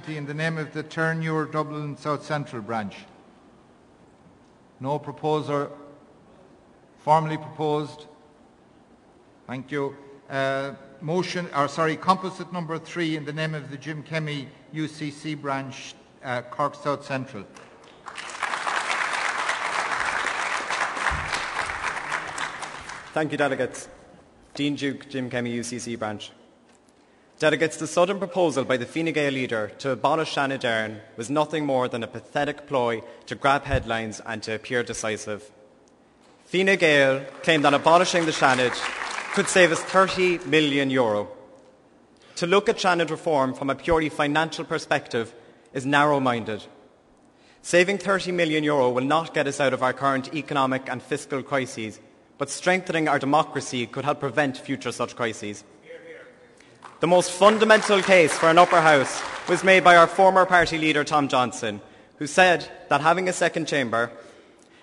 in the name of the Turnure Dublin South Central branch. No proposer formally proposed. Thank you. Composite number 3 in the name of the Jim Kemmy UCC branch, Cork South Central. Thank you, delegates. Dean Duke, Jim Kemmy UCC branch. Delegates, the sudden proposal by the Fine Gael leader to abolish Shannon Dearn was nothing more than a pathetic ploy to grab headlines and to appear decisive. Fine Gael claimed that abolishing the Shannon could save us €30 million. To look at Shannon reform from a purely financial perspective is narrow-minded. Saving €30 million will not get us out of our current economic and fiscal crises, but strengthening our democracy could help prevent future such crises. The most fundamental case for an upper house was made by our former party leader Tom Johnson, who said that having a second chamber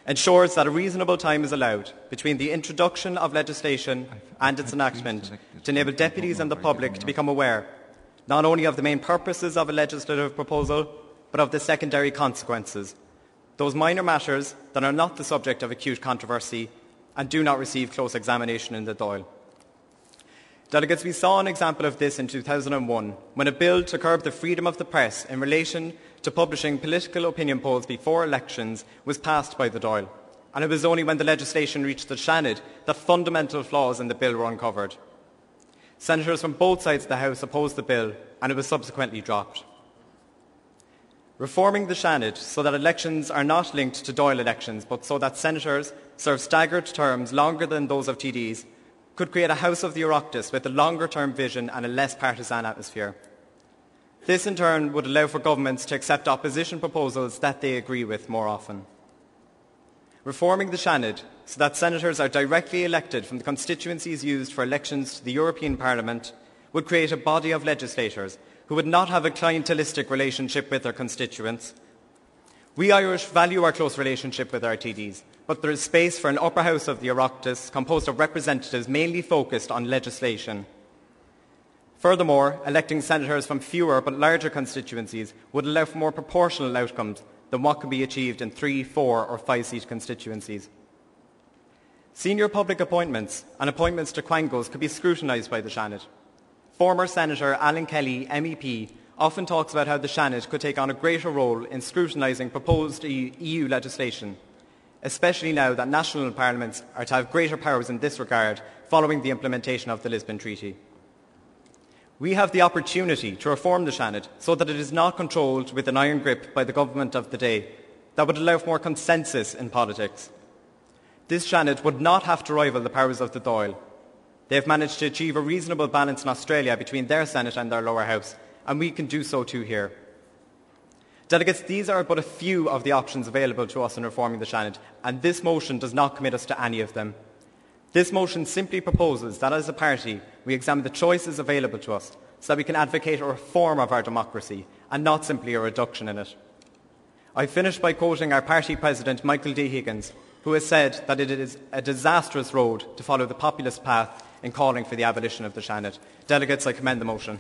ensures that a reasonable time is allowed between the introduction of legislation and its enactment to enable deputies and the public to become aware not only of the main purposes of a legislative proposal, but of the secondary consequences, those minor matters that are not the subject of acute controversy and do not receive close examination in the Dáil. Delegates, we saw an example of this in 2001 when a bill to curb the freedom of the press in relation to publishing political opinion polls before elections was passed by the Dáil, and it was only when the legislation reached the Seanad that fundamental flaws in the bill were uncovered. Senators from both sides of the House opposed the bill, and it was subsequently dropped. Reforming the Seanad so that elections are not linked to Dáil elections, but so that senators serve staggered terms longer than those of TDs, could create a House of the Oireachtas with a longer-term vision and a less partisan atmosphere. This, in turn, would allow for governments to accept opposition proposals that they agree with more often. Reforming the Seanad so that senators are directly elected from the constituencies used for elections to the European Parliament would create a body of legislators who would not have a clientelistic relationship with their constituents. We Irish value our close relationship with our TDs, but there is space for an upper house of the Oireachtas composed of representatives mainly focused on legislation. Furthermore, electing senators from fewer but larger constituencies would allow for more proportional outcomes than what can be achieved in 3, 4 or 5-seat constituencies. Senior public appointments and appointments to quangos could be scrutinised by the Seanad. Former Senator Alan Kelly, MEP, often talks about how the Seanad could take on a greater role in scrutinising proposed EU legislation, especially now that national parliaments are to have greater powers in this regard following the implementation of the Lisbon Treaty. We have the opportunity to reform the Seanad so that it is not controlled with an iron grip by the government of the day that would allow for more consensus in politics. This Seanad would not have to rival the powers of the Dáil. They have managed to achieve a reasonable balance in Australia between their Senate and their lower house, and we can do so too here. Delegates, these are but a few of the options available to us in reforming the Seanad, and this motion does not commit us to any of them. This motion simply proposes that as a party we examine the choices available to us so that we can advocate a reform of our democracy and not simply a reduction in it. I finish by quoting our party president Michael D. Higgins, who has said that it is a disastrous road to follow the populist path in calling for the abolition of the Seanad. Delegates, I commend the motion.